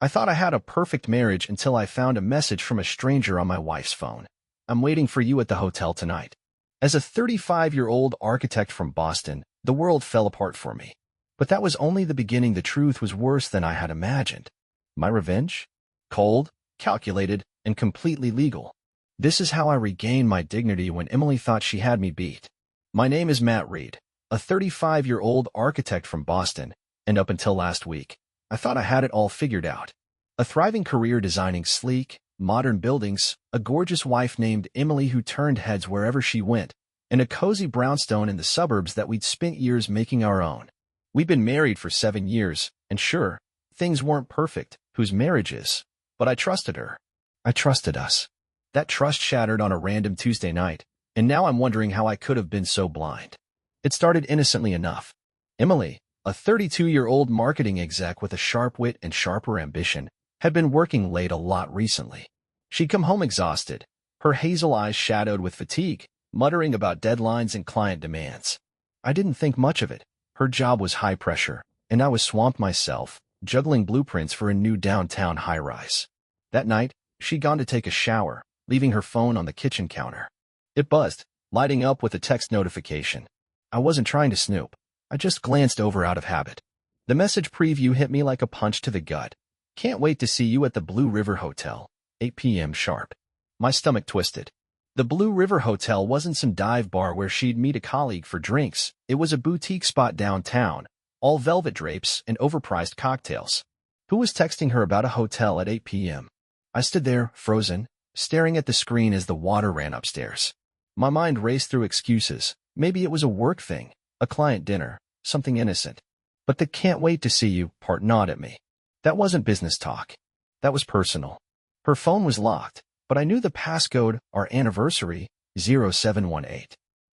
I thought I had a perfect marriage until I found a message from a stranger on my wife's phone. I'm waiting for you at the hotel tonight. As a 35-year-old architect from Boston, the world fell apart for me. But that was only the beginning. The truth was worse than I had imagined. My revenge? Cold, calculated, and completely legal. This is how I regained my dignity when Emily thought she had me beat. My name is Matt Reed, a 35-year-old architect from Boston, and up until last week, I thought I had it all figured out. A thriving career designing sleek, modern buildings, a gorgeous wife named Emily who turned heads wherever she went, and a cozy brownstone in the suburbs that we'd spent years making our own. We'd been married for 7 years, and sure, things weren't perfect, whose marriage is, but I trusted her. I trusted us. That trust shattered on a random Tuesday night, and now I'm wondering how I could have been so blind. It started innocently enough. Emily, a 32-year-old marketing exec with a sharp wit and sharper ambition, had been working late a lot recently. She'd come home exhausted, her hazel eyes shadowed with fatigue, muttering about deadlines and client demands. I didn't think much of it. Her job was high pressure, and I was swamped myself, juggling blueprints for a new downtown high-rise. That night, she'd gone to take a shower, leaving her phone on the kitchen counter. It buzzed, lighting up with a text notification. I wasn't trying to snoop. I just glanced over out of habit. The message preview hit me like a punch to the gut. Can't wait to see you at the Blue River Hotel, 8 p.m. sharp. My stomach twisted. The Blue River Hotel wasn't some dive bar where she'd meet a colleague for drinks. It was a boutique spot downtown, all velvet drapes and overpriced cocktails. Who was texting her about a hotel at 8 p.m.? I stood there, frozen, staring at the screen as the water ran upstairs. My mind raced through excuses. Maybe it was a work thing, a client dinner, something innocent. But the can't wait to see you part gnawed at me. That wasn't business talk. That was personal. Her phone was locked, but I knew the passcode, our anniversary, 0718.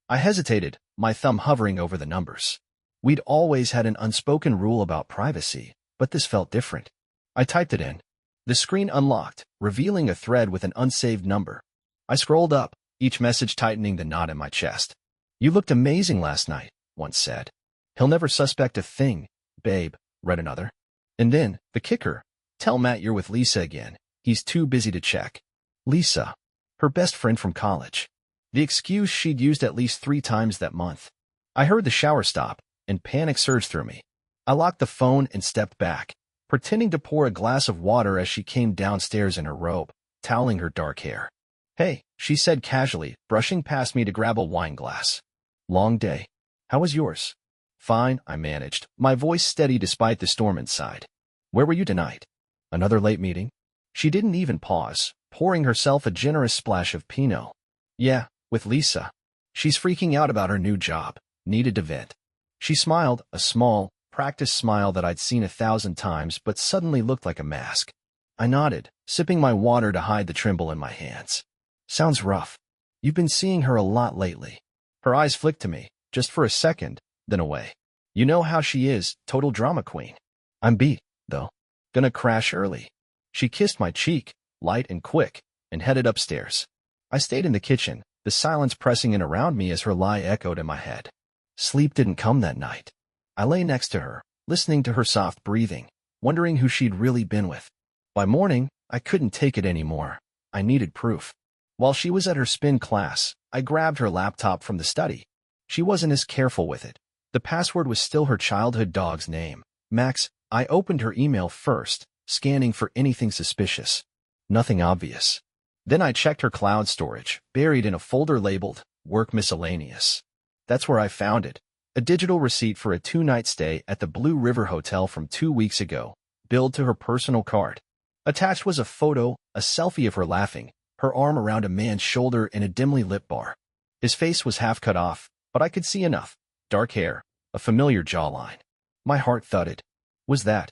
I hesitated, my thumb hovering over the numbers. We'd always had an unspoken rule about privacy, but this felt different. I typed it in. The screen unlocked, revealing a thread with an unsaved number. I scrolled up, each message tightening the knot in my chest. You looked amazing last night, one said. He'll never suspect a thing, babe, read another. And then, the kicker. Tell Matt you're with Lisa again. He's too busy to check. Lisa. Her best friend from college. The excuse she'd used at least 3 times that month. I heard the shower stop, and panic surged through me. I locked the phone and stepped back, pretending to pour a glass of water as she came downstairs in her robe, toweling her dark hair. Hey, she said casually, brushing past me to grab a wine glass. Long day. How was yours? Fine, I managed, my voice steady despite the storm inside. Where were you tonight? Another late meeting? She didn't even pause, pouring herself a generous splash of Pinot. Yeah, with Lisa. She's freaking out about her new job, needed to vent. She smiled, a small, practiced smile that I'd seen 1,000 times but suddenly looked like a mask. I nodded, sipping my water to hide the tremble in my hands. Sounds rough. You've been seeing her a lot lately. Her eyes flicked to me, just for a second, then away. You know how she is, total drama queen. I'm beat, though. Gonna crash early. She kissed my cheek, light and quick, and headed upstairs. I stayed in the kitchen, the silence pressing in around me as her lie echoed in my head. Sleep didn't come that night. I lay next to her, listening to her soft breathing, wondering who she'd really been with. By morning, I couldn't take it anymore. I needed proof. While she was at her spin class, I grabbed her laptop from the study. She wasn't as careful with it. The password was still her childhood dog's name, Max. I opened her email first, scanning for anything suspicious. Nothing obvious. Then I checked her cloud storage, buried in a folder labeled Work Miscellaneous. That's where I found it. A digital receipt for a 2-night stay at the Blue River Hotel from 2 weeks ago, billed to her personal card. Attached was a photo, a selfie of her laughing, her arm around a man's shoulder in a dimly lit bar. His face was half cut off, but I could see enough. Dark hair, a familiar jawline. My heart thudded. Was that?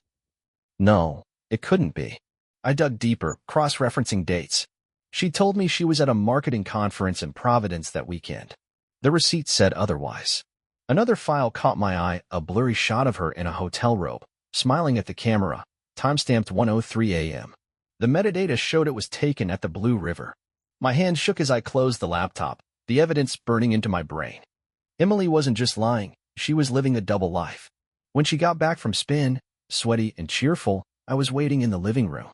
No, it couldn't be. I dug deeper, cross-referencing dates. She told me she was at a marketing conference in Providence that weekend. The receipt said otherwise. Another file caught my eye, a blurry shot of her in a hotel robe, smiling at the camera, timestamped 1:03 a.m. The metadata showed it was taken at the Blue River. My hand shook as I closed the laptop, the evidence burning into my brain. Emily wasn't just lying, she was living a double life. When she got back from spin, sweaty and cheerful, I was waiting in the living room.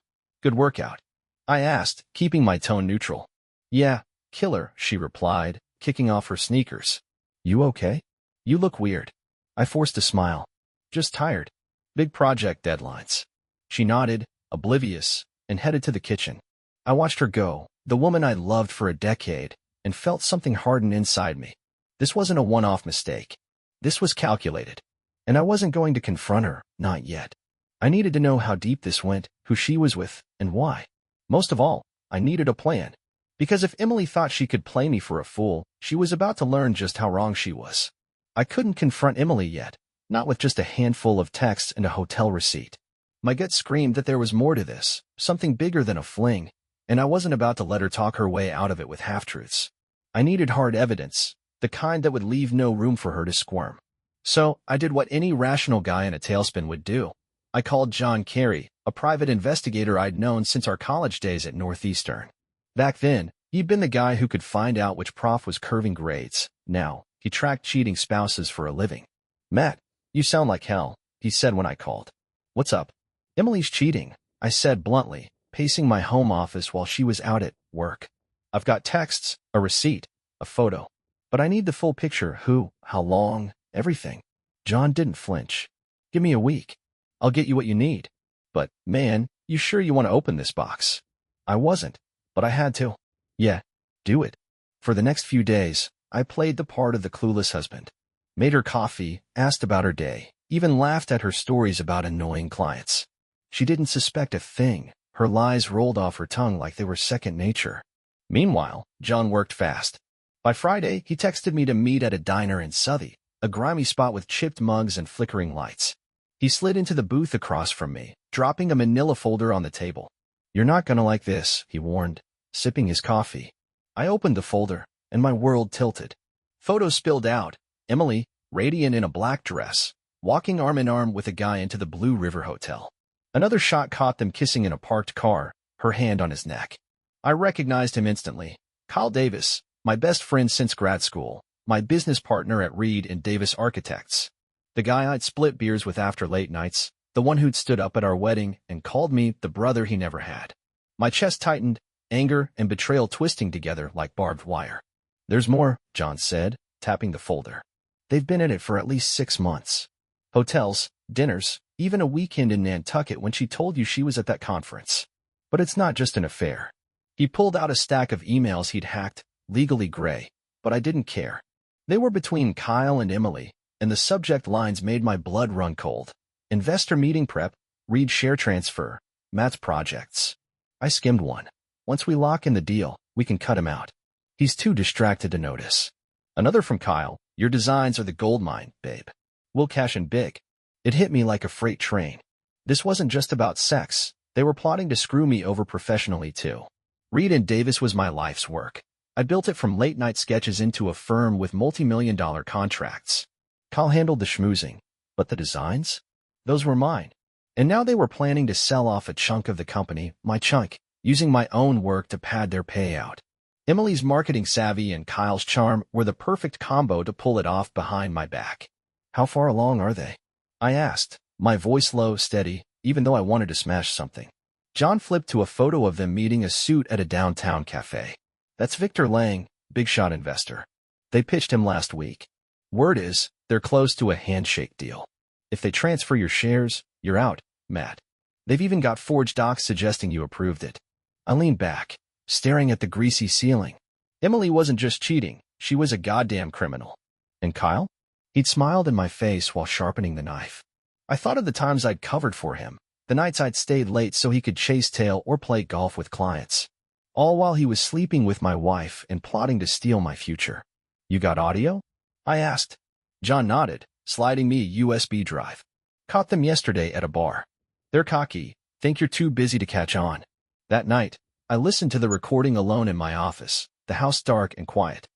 Good workout? I asked, keeping my tone neutral. Yeah, killer, she replied, kicking off her sneakers. You okay? You look weird. I forced a smile. Just tired. Big project deadlines. She nodded, oblivious, and headed to the kitchen. I watched her go, the woman I'd loved for a decade, and felt something harden inside me. This wasn't a one-off mistake. This was calculated. And I wasn't going to confront her, not yet. I needed to know how deep this went, who she was with, and why. Most of all, I needed a plan. Because if Emily thought she could play me for a fool, she was about to learn just how wrong she was. I couldn't confront Emily yet, not with just a handful of texts and a hotel receipt. My gut screamed that there was more to this, something bigger than a fling, and I wasn't about to let her talk her way out of it with half-truths. I needed hard evidence, the kind that would leave no room for her to squirm. So, I did what any rational guy in a tailspin would do. I called John Carey, a private investigator I'd known since our college days at Northeastern. Back then, he'd been the guy who could find out which prof was curving grades. Now, he tracked cheating spouses for a living. Matt, you sound like hell, he said when I called. What's up? Emily's cheating, I said bluntly, pacing my home office while she was out at work. I've got texts, a receipt, a photo. But I need the full picture, who, how long, everything. John didn't flinch. Give me a week. I'll get you what you need. But, man, you sure you want to open this box? I wasn't, but I had to. Yeah, do it. For the next few days, I played the part of the clueless husband. Made her coffee, asked about her day, even laughed at her stories about annoying clients. She didn't suspect a thing. Her lies rolled off her tongue like they were second nature. Meanwhile, John worked fast. By Friday, he texted me to meet at a diner in Southie, a grimy spot with chipped mugs and flickering lights. He slid into the booth across from me, dropping a manila folder on the table. You're not gonna like this, he warned, sipping his coffee. I opened the folder, and my world tilted. Photos spilled out. Emily, radiant in a black dress, walking arm in arm with a guy into the Blue River Hotel. Another shot caught them kissing in a parked car, her hand on his neck. I recognized him instantly. Kyle Davis, my best friend since grad school, my business partner at Reed and Davis Architects. The guy I'd split beers with after late nights, the one who'd stood up at our wedding and called me the brother he never had. My chest tightened, anger and betrayal twisting together like barbed wire. There's more, John said, tapping the folder. They've been in it for at least 6 months. Hotels, dinners, even a weekend in Nantucket when she told you she was at that conference. But it's not just an affair. He pulled out a stack of emails he'd hacked, legally gray, but I didn't care. They were between Kyle and Emily, and the subject lines made my blood run cold. Investor meeting prep, Reed share transfer, Matt's projects. I skimmed one. Once we lock in the deal, we can cut him out. He's too distracted to notice. Another from Kyle, your designs are the goldmine, babe. We'll cash in big. It hit me like a freight train. This wasn't just about sex. They were plotting to screw me over professionally too. Reed and Davis was my life's work. I built it from late-night sketches into a firm with multi-million-dollar contracts. Kyle handled the schmoozing, but the designs? Those were mine. And now they were planning to sell off a chunk of the company, my chunk, using my own work to pad their payout. Emily's marketing savvy and Kyle's charm were the perfect combo to pull it off behind my back. How far along are they? I asked, my voice low, steady, even though I wanted to smash something. John flipped to a photo of them meeting a suit at a downtown cafe. That's Victor Lang, big shot investor. They pitched him last week. Word is, they're close to a handshake deal. If they transfer your shares, you're out, Matt. They've even got forged docs suggesting you approved it. I leaned back, staring at the greasy ceiling. Emily wasn't just cheating, she was a goddamn criminal. And Kyle? He'd smiled in my face while sharpening the knife. I thought of the times I'd covered for him, the nights I'd stayed late so he could chase tail or play golf with clients. All while he was sleeping with my wife and plotting to steal my future. You got audio? I asked. John nodded, sliding me a USB drive. Caught them yesterday at a bar. They're cocky, think you're too busy to catch on. That night, I listened to the recording alone in my office, the house dark and quiet.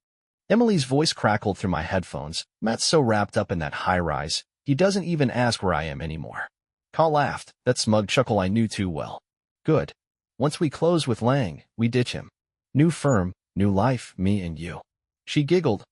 Emily's voice crackled through my headphones. Matt's so wrapped up in that high-rise, he doesn't even ask where I am anymore. Kyle laughed, that smug chuckle I knew too well. Good. Once we close with Lang, we ditch him. New firm, new life, me and you. She giggled,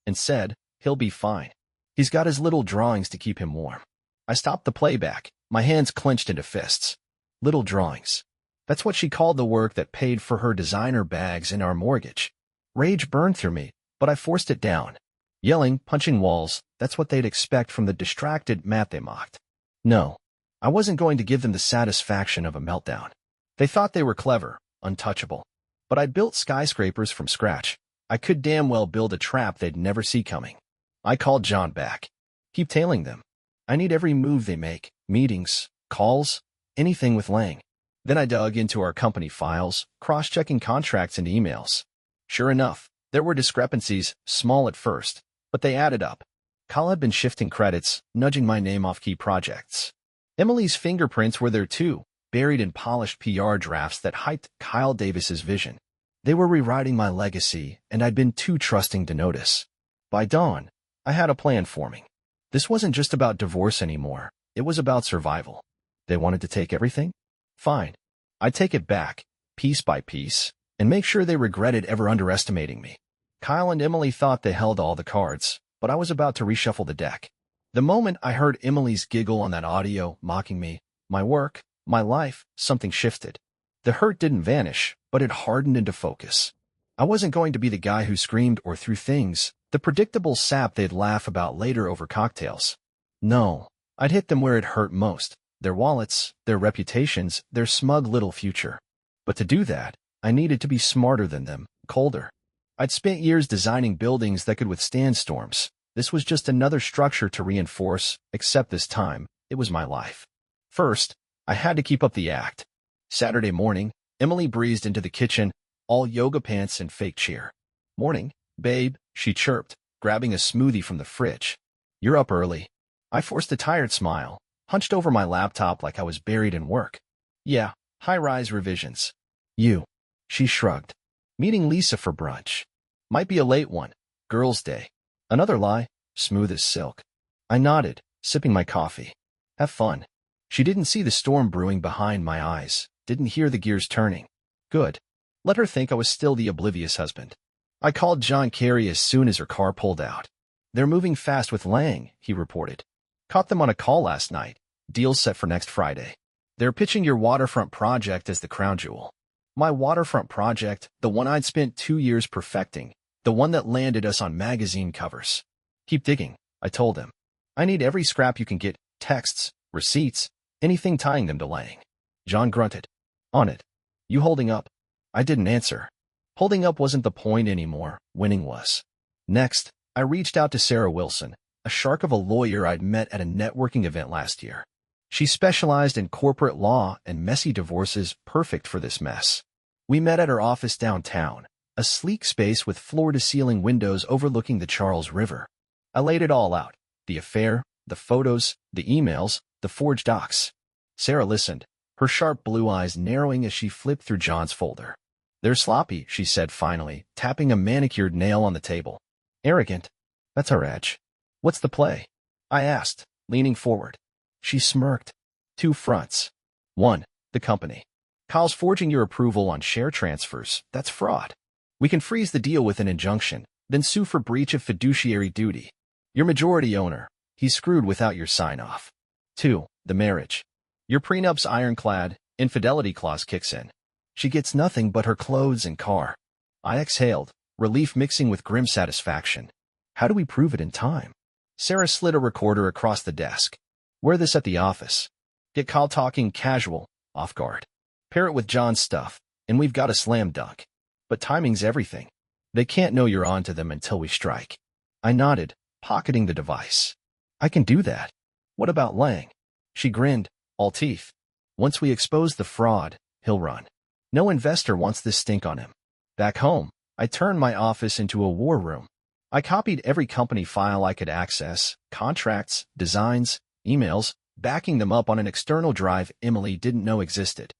and said, he'll be fine. He's got his little drawings to keep him warm. I stopped the playback, My hands clenched into fists. Little drawings. That's what she called the work that paid for her designer bags and our mortgage. Rage burned through me, but I forced it down. Yelling, punching walls, that's what they'd expect from the distracted Matt they mocked. No, I wasn't going to give them the satisfaction of a meltdown. They thought they were clever, untouchable. But I built skyscrapers from scratch. I could damn well build a trap they'd never see coming. I called John back. Keep tailing them. I need every move they make, meetings, calls, anything with Lang. Then I dug into our company files, cross-checking contracts and emails. Sure enough, there were discrepancies, small at first, but they added up. Kyle had been shifting credits, nudging my name off key projects. Emily's fingerprints were there too, buried in polished PR drafts that hyped Kyle Davis's vision. They were rewriting my legacy, and I'd been too trusting to notice. By dawn, I had a plan forming. This wasn't just about divorce anymore. It was about survival. They wanted to take everything? Fine. I'd take it back, piece by piece, and make sure they regretted ever underestimating me. Kyle and Emily thought they held all the cards, but I was about to reshuffle the deck. The moment I heard Emily's giggle on that audio, mocking me, my work, my life, something shifted. The hurt didn't vanish, but it hardened into focus. I wasn't going to be the guy who screamed or threw things, the predictable sap they'd laugh about later over cocktails. No, I'd hit them where it hurt most, their wallets, their reputations, their smug little future. But to do that, I needed to be smarter than them, colder. I'd spent years designing buildings that could withstand storms. This was just another structure to reinforce, except this time, it was my life. First, I had to keep up the act. Saturday morning, Emily breezed into the kitchen, all yoga pants and fake cheer. Morning, babe, she chirped, grabbing a smoothie from the fridge. You're up early. I forced a tired smile, hunched over my laptop like I was buried in work. Yeah, high-rise revisions. You. She shrugged. Meeting Lisa for brunch. Might be a late one. Girls' day. Another lie, smooth as silk. I nodded, sipping my coffee. Have fun. She didn't see the storm brewing behind my eyes, didn't hear the gears turning. Good. Let her think I was still the oblivious husband. I called John Kerry as soon as her car pulled out. They're moving fast with Lang, he reported. Caught them on a call last night. Deal set for next Friday. They're pitching your waterfront project as the crown jewel. My waterfront project, the one I'd spent 2 years perfecting, the one that landed us on magazine covers. Keep digging, I told him. I need every scrap you can get, texts, receipts, anything tying them to Lang. John grunted. On it. You holding up? I didn't answer. Holding up wasn't the point anymore, winning was. Next, I reached out to Sarah Wilson, a shark of a lawyer I'd met at a networking event last year. She specialized in corporate law and messy divorces, perfect for this mess. We met at her office downtown, a sleek space with floor-to-ceiling windows overlooking the Charles River. I laid it all out, the affair, the photos, the emails, the forged docs. Sarah listened, her sharp blue eyes narrowing as she flipped through John's folder. They're sloppy, she said finally, tapping a manicured nail on the table. Arrogant. That's our edge. What's the play? I asked, leaning forward. She smirked. 2 fronts. 1, the company. Kyle's forging your approval on share transfers. That's fraud. We can freeze the deal with an injunction, then sue for breach of fiduciary duty. Your majority owner. He's screwed without your sign-off. 2, the marriage. Your prenup's ironclad, infidelity clause kicks in. She gets nothing but her clothes and car. I exhaled, relief mixing with grim satisfaction. How do we prove it in time? Sarah slid a recorder across the desk. Wear this at the office. Get Kyle talking casual, off guard. Pair it with John's stuff, and we've got a slam dunk. But timing's everything. They can't know you're on to them until we strike. I nodded, pocketing the device. I can do that. What about Lang? She grinned, all teeth. Once we expose the fraud, he'll run. No investor wants this stink on him. Back home, I turned my office into a war room. I copied every company file I could access, contracts, designs, emails, backing them up on an external drive Emily didn't know existed.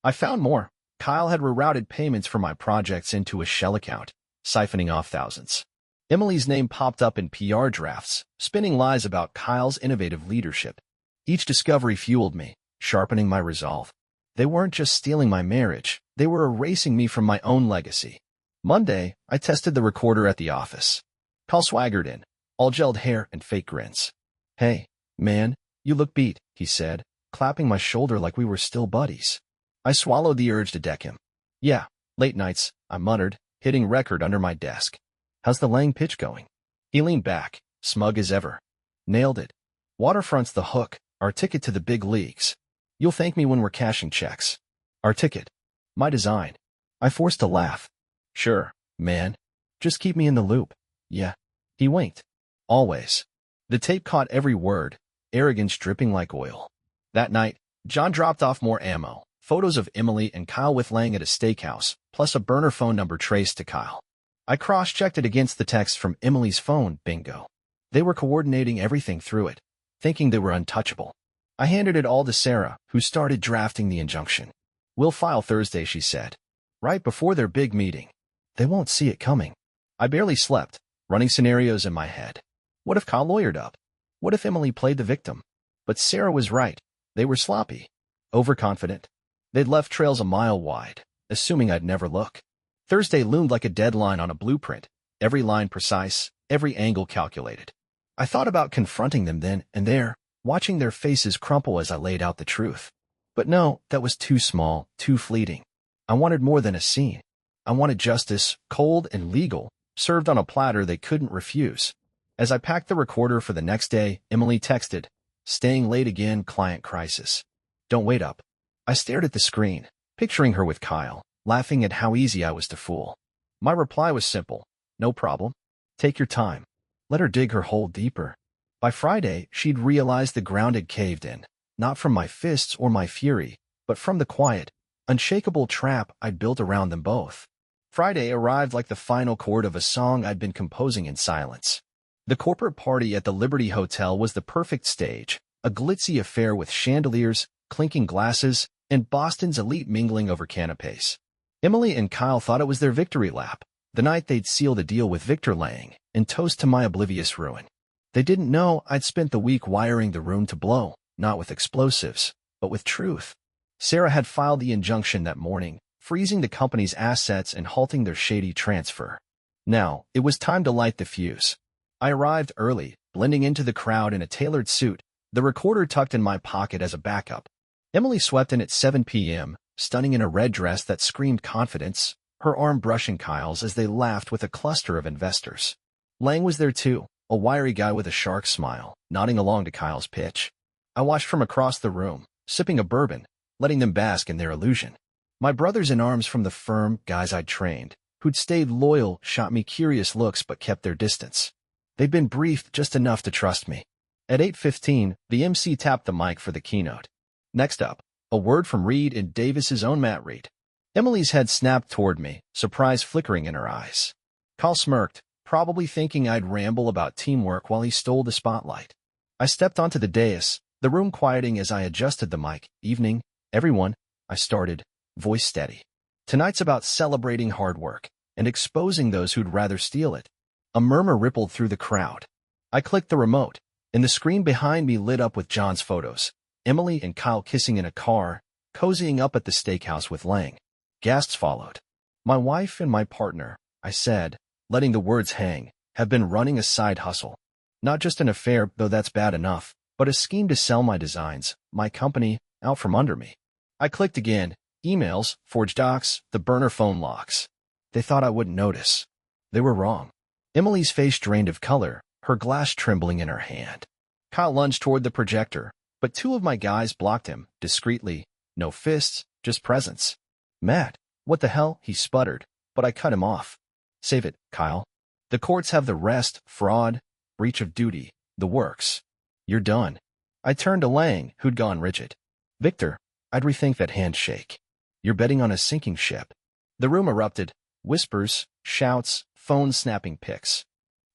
I found more. Kyle had rerouted payments for my projects into a shell account, siphoning off thousands. Emily's name popped up in PR drafts, spinning lies about Kyle's innovative leadership. Each discovery fueled me, sharpening my resolve. They weren't just stealing my marriage, they were erasing me from my own legacy. Monday, I tested the recorder at the office. Kyle swaggered in, all gelled hair and fake grins. Hey, man, you look beat, he said, clapping my shoulder like we were still buddies. I swallowed the urge to deck him. Yeah, late nights, I muttered, hitting record under my desk. How's the Lang pitch going? He leaned back, smug as ever. Nailed it. Waterfront's the hook, our ticket to the big leagues. You'll thank me when we're cashing checks. Our ticket. My design. I forced a laugh. Sure, man. Just keep me in the loop. Yeah. He winked. Always. The tape caught every word, arrogance dripping like oil. That night, John dropped off more ammo, photos of Emily and Kyle with Lang at a steakhouse, plus a burner phone number traced to Kyle. I cross-checked it against the text from Emily's phone, bingo. They were coordinating everything through it, thinking they were untouchable. I handed it all to Sarah, who started drafting the injunction. We'll file Thursday, she said. Right before their big meeting. They won't see it coming. I barely slept, running scenarios in my head. What if Kyle lawyered up? What if Emily played the victim? But Sarah was right. They were sloppy. Overconfident. They'd left trails a mile wide, assuming I'd never look. Thursday loomed like a deadline on a blueprint, every line precise, every angle calculated. I thought about confronting them then and there, watching their faces crumple as I laid out the truth. But no, that was too small, too fleeting. I wanted more than a scene. I wanted justice, cold and legal, served on a platter they couldn't refuse. As I packed the recorder for the next day, Emily texted, "Staying late again, client crisis. Don't wait up." I stared at the screen, picturing her with Kyle, laughing at how easy I was to fool. My reply was simple. No problem. Take your time. Let her dig her hole deeper. By Friday, she'd realized the ground had caved in, not from my fists or my fury, but from the quiet, unshakable trap I'd built around them both. Friday arrived like the final chord of a song I'd been composing in silence. The corporate party at the Liberty Hotel was the perfect stage, a glitzy affair with chandeliers, clinking glasses, and Boston's elite mingling over canapes. Emily and Kyle thought it was their victory lap, the night they'd sealed a deal with Victor Lang, and toast to my oblivious ruin. They didn't know I'd spent the week wiring the room to blow, not with explosives, but with truth. Sarah had filed the injunction that morning, freezing the company's assets and halting their shady transfer. Now, it was time to light the fuse. I arrived early, blending into the crowd in a tailored suit, the recorder tucked in my pocket as a backup. Emily swept in at 7 p.m., stunning in a red dress that screamed confidence, her arm brushing Kyle's as they laughed with a cluster of investors. Lang was there too, a wiry guy with a shark smile, nodding along to Kyle's pitch. I watched from across the room, sipping a bourbon, letting them bask in their illusion. My brothers-in-arms from the firm, guys I'd trained, who'd stayed loyal, shot me curious looks but kept their distance. They'd been briefed just enough to trust me. At 8:15, the MC tapped the mic for the keynote. Next up, a word from Reed and Davis's own Matt Reed. Emily's head snapped toward me, surprise flickering in her eyes. Kyle smirked, probably thinking I'd ramble about teamwork while he stole the spotlight. I stepped onto the dais, the room quieting as I adjusted the mic. Evening, everyone, I started, voice steady. Tonight's about celebrating hard work and exposing those who'd rather steal it. A murmur rippled through the crowd. I clicked the remote, and the screen behind me lit up with John's photos. Emily and Kyle kissing in a car, cozying up at the steakhouse with Lang. Gasps followed. My wife and my partner, I said, letting the words hang, have been running a side hustle. Not just an affair, though that's bad enough, but a scheme to sell my designs, my company, out from under me. I clicked again. Emails, forged docs, the burner phone locks. They thought I wouldn't notice. They were wrong. Emily's face drained of color, her glass trembling in her hand. Kyle lunged toward the projector, but two of my guys blocked him, discreetly. No fists, just presence. Matt, what the hell? He sputtered, but I cut him off. Save it, Kyle. The courts have the rest, fraud, breach of duty, the works. You're done. I turned to Lang, who'd gone rigid. Victor, I'd rethink that handshake. You're betting on a sinking ship. The room erupted. Whispers, shouts, phones snapping pics.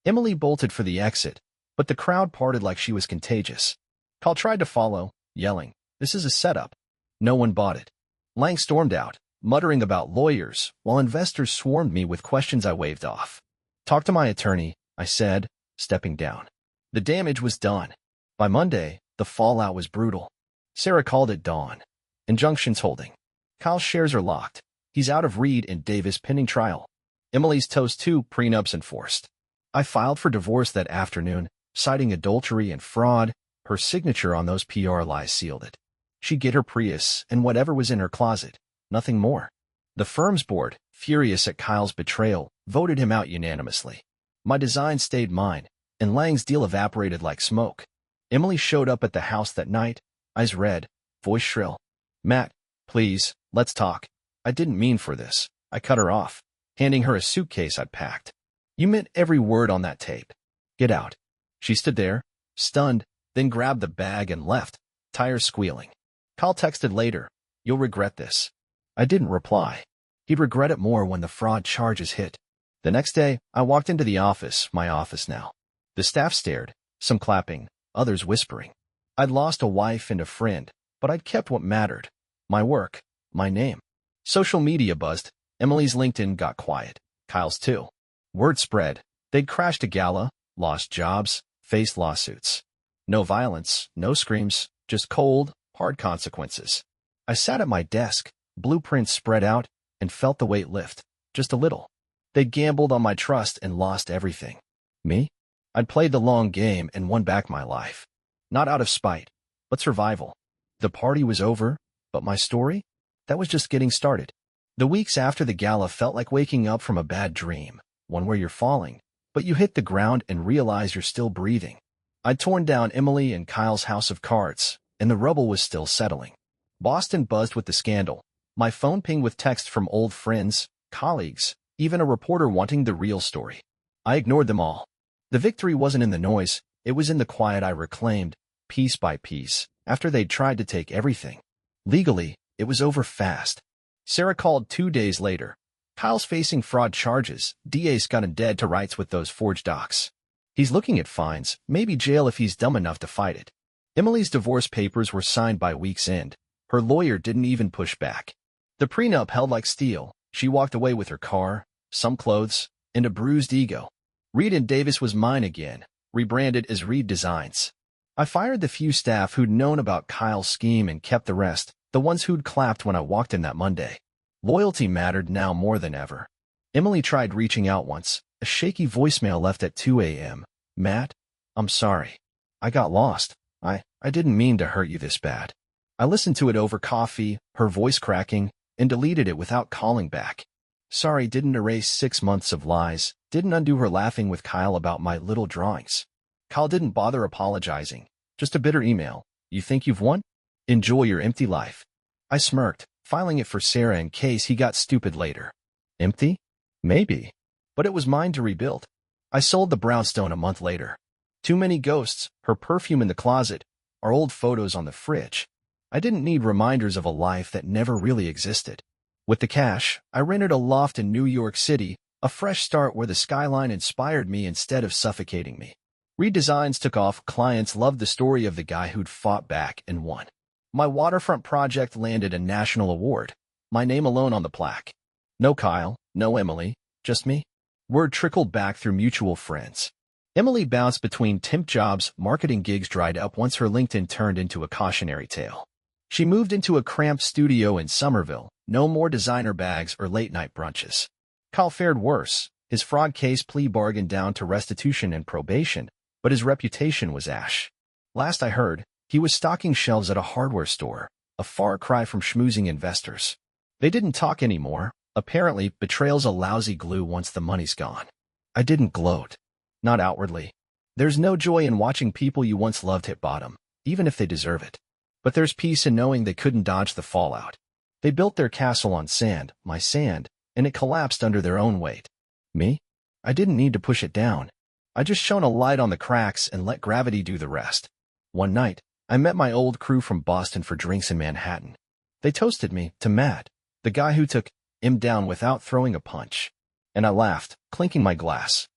Emily bolted for the exit, but the crowd parted like she was contagious. Kyle tried to follow, yelling, "This is a setup." No one bought it. Lang stormed out, muttering about lawyers, while investors swarmed me with questions I waved off. Talk to my attorney, I said, stepping down. The damage was done. By Monday, the fallout was brutal. Sarah called it dawn. Injunctions holding. Kyle's shares are locked. He's out of Reed and Davis pending trial. Emily's toast too, prenups enforced. I filed for divorce that afternoon, citing adultery and fraud. Her signature on those PR lies sealed it. She'd get her Prius and whatever was in her closet, nothing more. The firm's board, furious at Kyle's betrayal, voted him out unanimously. My design stayed mine, and Lang's deal evaporated like smoke. Emily showed up at the house that night, eyes red, voice shrill. "Matt, please, let's talk. I didn't mean for this." I cut her off, handing her a suitcase I'd packed. "You meant every word on that tape. Get out." She stood there, stunned, then grabbed the bag and left, tires squealing. Kyle texted later, "You'll regret this." I didn't reply. He'd regret it more when the fraud charges hit. The next day, I walked into the office, my office now. The staff stared, some clapping, others whispering. I'd lost a wife and a friend, but I'd kept what mattered. My work, my name. Social media buzzed. Emily's LinkedIn got quiet. Kyle's too. Word spread. They'd crashed a gala, lost jobs, faced lawsuits. No violence, no screams, just cold, hard consequences. I sat at my desk, blueprints spread out, and felt the weight lift, just a little. They'd gambled on my trust and lost everything. Me? I'd played the long game and won back my life. Not out of spite, but survival. The party was over, but my story? That was just getting started. The weeks after the gala felt like waking up from a bad dream, one where you're falling, but you hit the ground and realize you're still breathing. I'd torn down Emily and Kyle's house of cards, and the rubble was still settling. Boston buzzed with the scandal. My phone pinged with texts from old friends, colleagues, even a reporter wanting the real story. I ignored them all. The victory wasn't in the noise, it was in the quiet I reclaimed, piece by piece, after they'd tried to take everything. Legally, it was over fast. Sarah called 2 days later. "Kyle's facing fraud charges. DA's got him dead to rights with those forged docs. He's looking at fines, maybe jail if he's dumb enough to fight it." Emily's divorce papers were signed by week's end. Her lawyer didn't even push back. The prenup held like steel. She walked away with her car, some clothes, and a bruised ego. Reed and Davis was mine again, rebranded as Reed Designs. I fired the few staff who'd known about Kyle's scheme and kept the rest, the ones who'd clapped when I walked in that Monday. Loyalty mattered now more than ever. Emily tried reaching out once, a shaky voicemail left at 2 a.m. "Matt, I'm sorry. I got lost. I didn't mean to hurt you this bad." I listened to it over coffee, her voice cracking, and deleted it without calling back. Sorry didn't erase 6 months of lies, didn't undo her laughing with Kyle about my little drawings. Kyle didn't bother apologizing, just a bitter email. "You think you've won? Enjoy your empty life." I smirked, filing it for Sarah in case he got stupid later. Empty? Maybe. But it was mine to rebuild. I sold the brownstone a month later. Too many ghosts, her perfume in the closet, our old photos on the fridge. I didn't need reminders of a life that never really existed. With the cash, I rented a loft in New York City, a fresh start where the skyline inspired me instead of suffocating me. Redesigns took off, clients loved the story of the guy who'd fought back and won. My waterfront project landed a national award, my name alone on the plaque. No Kyle, no Emily, just me. Word trickled back through mutual friends. Emily bounced between temp jobs, marketing gigs dried up once her LinkedIn turned into a cautionary tale. She moved into a cramped studio in Somerville, no more designer bags or late-night brunches. Kyle fared worse, his fraud case plea bargained down to restitution and probation, but his reputation was ash. Last I heard, he was stocking shelves at a hardware store, a far cry from schmoozing investors. They didn't talk anymore. Apparently, betrayal's a lousy glue once the money's gone. I didn't gloat. Not outwardly. There's no joy in watching people you once loved hit bottom, even if they deserve it. But there's peace in knowing they couldn't dodge the fallout. They built their castle on sand, my sand, and it collapsed under their own weight. Me? I didn't need to push it down. I just shone a light on the cracks and let gravity do the rest. One night, I met my old crew from Boston for drinks in Manhattan. They toasted me to Matt, the guy who took him down without throwing a punch. And I laughed, clinking my glass.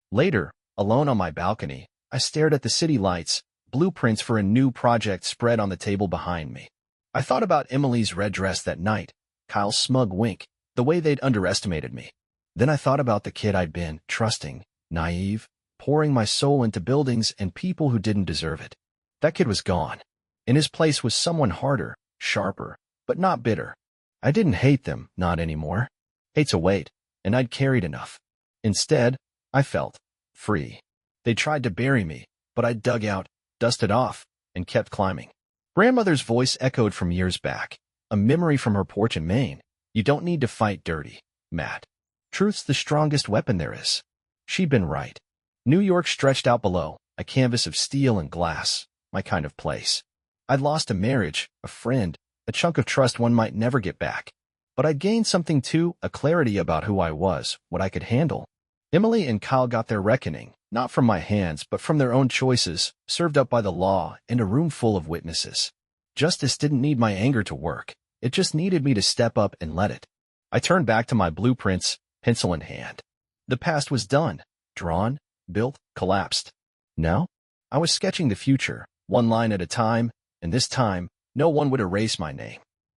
Later, alone on my balcony, I stared at the city lights, blueprints for a new project spread on the table behind me. I thought about Emily's red dress that night, Kyle's smug wink, the way they'd underestimated me. Then I thought about the kid I'd been, trusting, naive, pouring my soul into buildings and people who didn't deserve it. That kid was gone. In his place was someone harder, sharper, but not bitter. I didn't hate them, not anymore. Hate's a weight, and I'd carried enough. Instead, I felt free. They tried to bury me, but I dug out, dusted off, and kept climbing. Grandmother's voice echoed from years back, a memory from her porch in Maine. You don't need to fight dirty, Matt. Truth's the strongest weapon there is. She'd been right. New York stretched out below, a canvas of steel and glass, my kind of place. I'd lost a marriage, a friend, a chunk of trust one might never get back. But I'd gained something too, a clarity about who I was, what I could handle. Emily and Kyle got their reckoning, not from my hands, but from their own choices, served up by the law and a room full of witnesses. Justice didn't need my anger to work. It just needed me to step up and let it. I turned back to my blueprints, pencil in hand. The past was done, drawn, built, collapsed. Now, I was sketching the future, one line at a time, and this time, no one would erase my name.